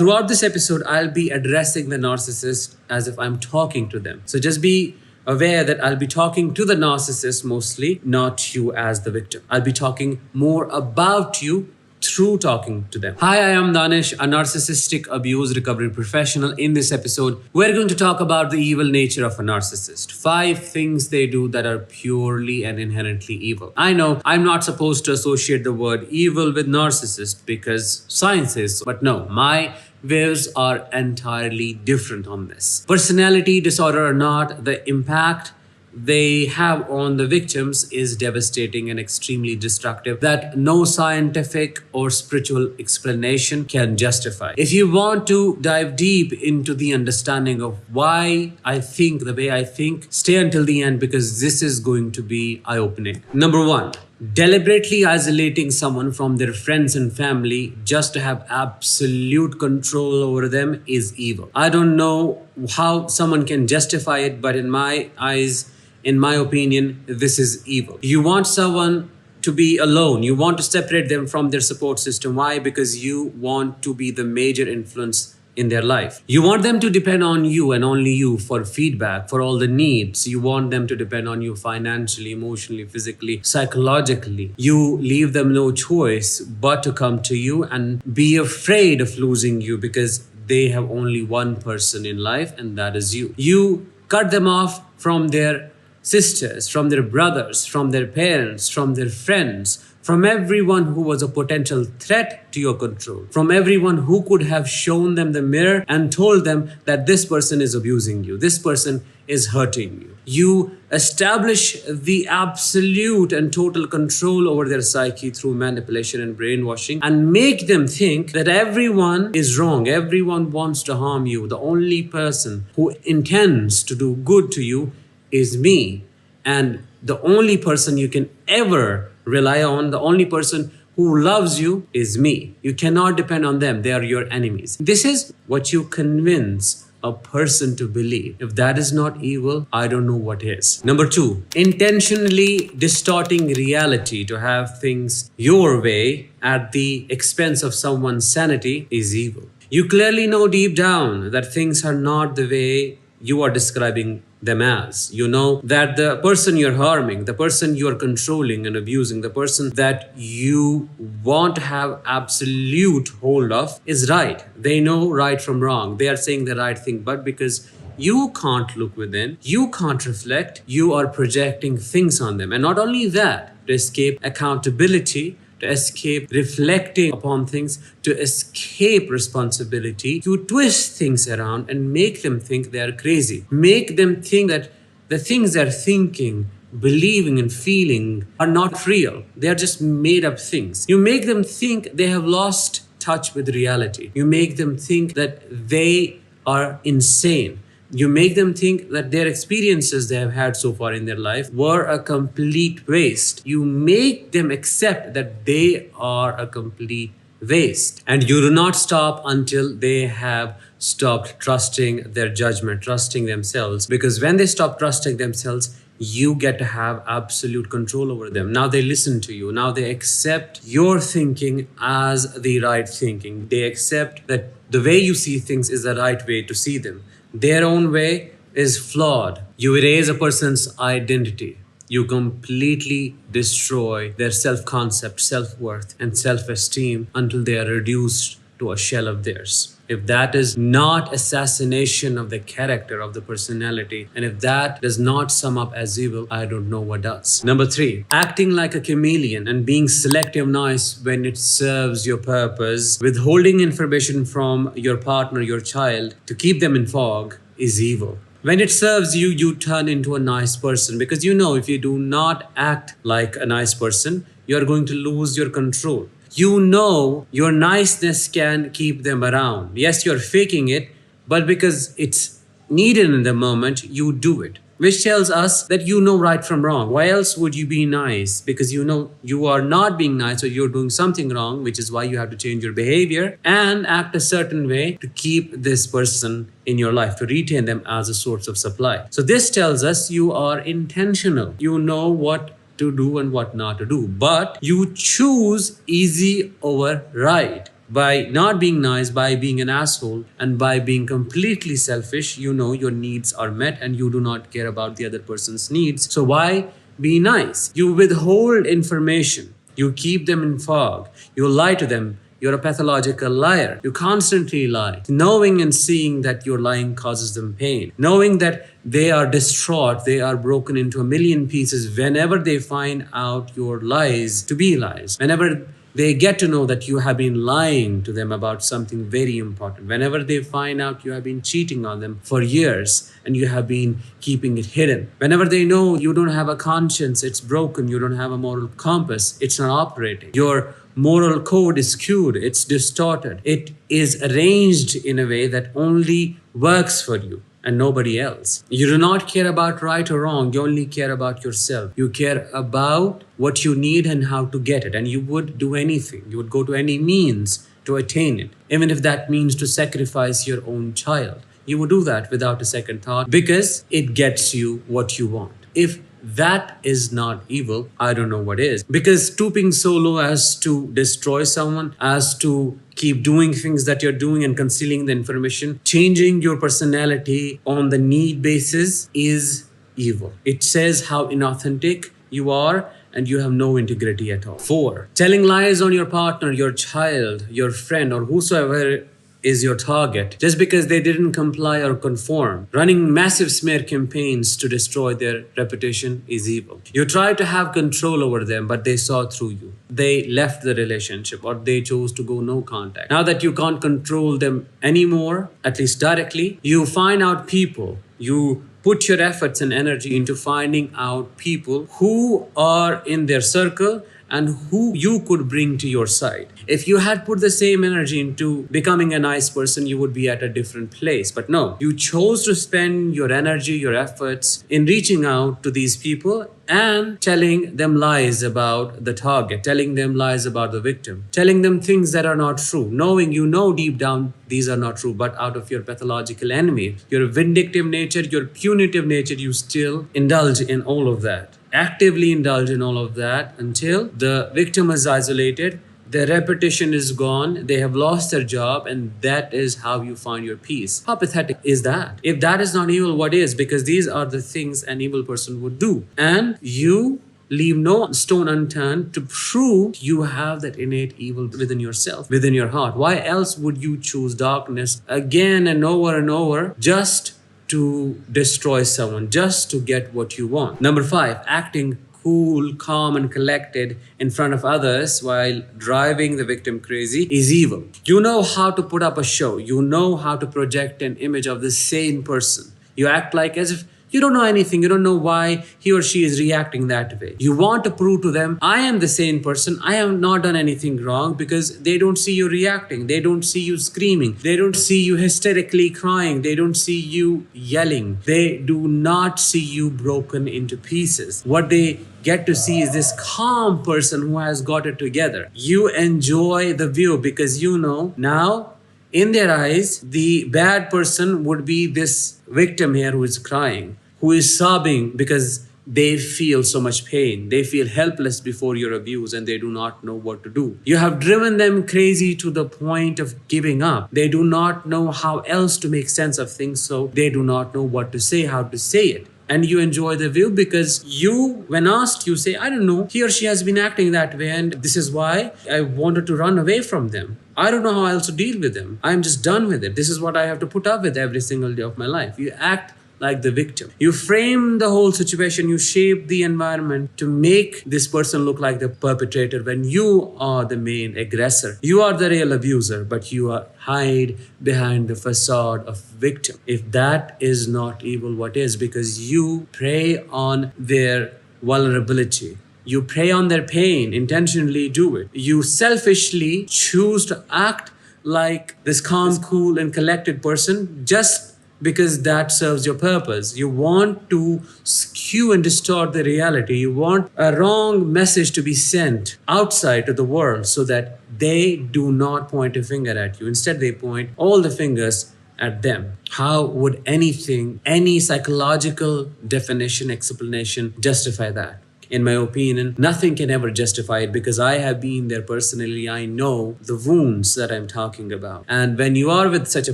Throughout this episode, I'll be addressing the narcissist as if I'm talking to them. So just be aware that I'll be talking to the narcissist mostly, not you as the victim. I'll be talking more about you through talking to them. Hi, I am Danish, a narcissistic abuse recovery professional. In this episode, we're going to talk about the evil nature of a narcissist. 5 things they do that are purely and inherently evil. I know I'm not supposed to associate the word evil with narcissist because science is, but no, my views are entirely different on this. Personality disorder or not, the impact they have on the victims is devastating and extremely destructive that no scientific or spiritual explanation can justify. If you want to dive deep into the understanding of why I think the way I think, stay until the end because this is going to be eye-opening. Number 1. Deliberately isolating someone from their friends and family just to have absolute control over them is evil. I don't know how someone can justify it, but in my eyes, in my opinion, this is evil. You want someone to be alone. You want to separate them from their support system. Why? Because you want to be the major influence in their life. You want them to depend on you and only you for feedback, for all the needs. You want them to depend on you financially, emotionally, physically, psychologically. You leave them no choice but to come to you and be afraid of losing you because they have only one person in life, and that is you. You cut them off from their sisters, from their brothers, from their parents, from their friends, from everyone who was a potential threat to your control, from everyone who could have shown them the mirror and told them that this person is abusing you, this person is hurting you. You establish the absolute and total control over their psyche through manipulation and brainwashing and make them think that everyone is wrong, everyone wants to harm you. The only person who intends to do good to you is me, and the only person you can ever rely on, the only person who loves you is me. You cannot depend on them. They are your enemies. This is what you convince a person to believe. If that is not evil, I don't know what is. Number 2, intentionally distorting reality to have things your way at the expense of someone's sanity is evil. You clearly know deep down that things are not the way you are describing them as. You know that the person you're harming, the person you're controlling and abusing, the person that you want to have absolute hold of is right. They know right from wrong. They are saying the right thing, but because you can't look within, you can't reflect, you are projecting things on them. And not only that, to escape accountability, to escape reflecting upon things, to escape responsibility, you twist things around and make them think they are crazy. Make them think that the things they're thinking, believing and feeling are not real. They are just made up things. You make them think they have lost touch with reality. You make them think that they are insane. You make them think that their experiences they have had so far in their life were a complete waste. You make them accept that they are a complete waste. And you do not stop until they have stopped trusting their judgment, trusting themselves. Because when they stop trusting themselves, you get to have absolute control over them. Now they listen to you. Now they accept your thinking as the right thinking. They accept that the way you see things is the right way to see them. Their own way is flawed. You erase a person's identity. You completely destroy their self-concept, self-worth, and self-esteem until they are reduced to a shell of theirs. If that is not assassination of the character, of the personality, and if that does not sum up as evil, I don't know what does. Number 3, acting like a chameleon and being selective nice when it serves your purpose, withholding information from your partner, your child, to keep them in fog is evil. When it serves you, you turn into a nice person because you know if you do not act like a nice person, you are going to lose your control. You know your niceness can keep them around. Yes, you're faking it, but because it's needed in the moment, you do it. Which tells us that you know right from wrong. Why else would you be nice? Because you know you are not being nice or you're doing something wrong, which is why you have to change your behavior and act a certain way to keep this person in your life, to retain them as a source of supply. So this tells us you are intentional. You know what to do and what not to do, but you choose easy over right. By not being nice, by being an asshole, and by being completely selfish, you know your needs are met and you do not care about the other person's needs. So why be nice? You withhold information. You keep them in fog. You lie to them. You're a pathological liar. You constantly lie. Knowing and seeing that your lying causes them pain. Knowing that they are distraught, they are broken into a million pieces whenever they find out your lies to be lies. Whenever they get to know that you have been lying to them about something very important. Whenever they find out you have been cheating on them for years and you have been keeping it hidden. Whenever they know you don't have a conscience, it's broken, you don't have a moral compass, it's not operating. Your moral code is skewed, it's distorted. It is arranged in a way that only works for you and nobody else. You do not care about right or wrong, you only care about yourself. You care about what you need and how to get it, and you would do anything. You would go to any means to attain it, even if that means to sacrifice your own child. You would do that without a second thought because it gets you what you want. If that is not evil, I don't know what is. Because stooping so low as to destroy someone, as to keep doing things that you're doing and concealing the information, changing your personality on the need basis is evil. It says how inauthentic you are and you have no integrity at all. 4. Telling lies on your partner, your child, your friend, or whosoever is your target just because they didn't comply or conform. Running massive smear campaigns to destroy their reputation is evil. You try to have control over them, but they saw through you. They left the relationship or they chose to go no contact. Now that you can't control them anymore, at least directly, you find out people. You put your efforts and energy into finding out people who are in their circle and who you could bring to your side. If you had put the same energy into becoming a nice person, you would be at a different place. But no, you chose to spend your energy, your efforts in reaching out to these people and telling them lies about the target, telling them lies about the victim, telling them things that are not true, knowing you know deep down these are not true, but out of your pathological enemy, your vindictive nature, your punitive nature, you still indulge in all of that. Actively indulge in all of that until the victim is isolated, their reputation is gone, they have lost their job, and that is how you find your peace. How pathetic is that? If that is not evil, what is? Because these are the things an evil person would do. And you leave no stone unturned to prove you have that innate evil within yourself, within your heart. Why else would you choose darkness again and over just to destroy someone, just to get what you want? Number 5, acting cool, calm, and collected in front of others while driving the victim crazy is evil. You know how to put up a show. You know how to project an image of the sane person. You act like as if you don't know anything. You don't know why he or she is reacting that way. You want to prove to them, I am the sane person. I have not done anything wrong, because they don't see you reacting. They don't see you screaming. They don't see you hysterically crying. They don't see you yelling. They do not see you broken into pieces. What they get to see is this calm person who has got it together. You enjoy the view because you know now, in their eyes, the bad person would be this victim here who is crying, who is sobbing because they feel so much pain. They feel helpless before your abuse and they do not know what to do. You have driven them crazy to the point of giving up. They do not know how else to make sense of things, so they do not know what to say, how to say it. And you enjoy the view because you, when asked, you say, I don't know, he or she has been acting that way and this is why I wanted to run away from them. I don't know how else to deal with them. I'm just done with it. This is what I have to put up with every single day of my life. You act like the victim. You frame the whole situation. You shape the environment to make this person look like the perpetrator when you are the main aggressor. You are the real abuser, but you hide behind the facade of victim. If that is not evil, what is? Because you prey on their vulnerability. You prey on their pain, intentionally do it. You selfishly choose to act like this calm, cool, and collected person just because that serves your purpose. You want to skew and distort the reality. You want a wrong message to be sent outside to the world so that they do not point a finger at you. Instead, they point all the fingers at them. How would anything, any psychological definition, explanation justify that? in my opinion, nothing can ever justify it, because I have been there personally. I know the wounds that I'm talking about. And when you are with such a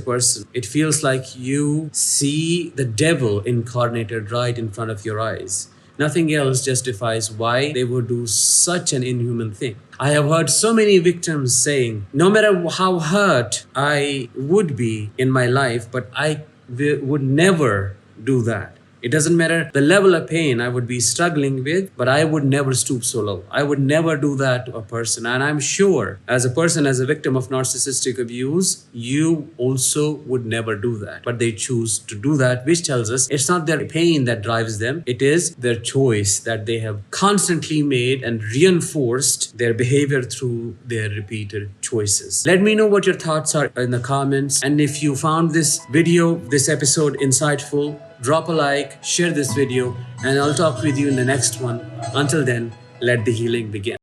person, it feels like you see the devil incarnated right in front of your eyes. Nothing else justifies why they would do such an inhuman thing. I have heard so many victims saying, no matter how hurt I would be in my life, but I would never do that. It doesn't matter the level of pain I would be struggling with, but I would never stoop so low. I would never do that to a person. And I'm sure as a person, as a victim of narcissistic abuse, you also would never do that. But they choose to do that, which tells us it's not their pain that drives them. It is their choice that they have constantly made and reinforced their behavior through their repeated choices. Let me know what your thoughts are in the comments. And if you found this video, this episode insightful, drop a like, share this video, and I'll talk with you in the next one. Until then, let the healing begin.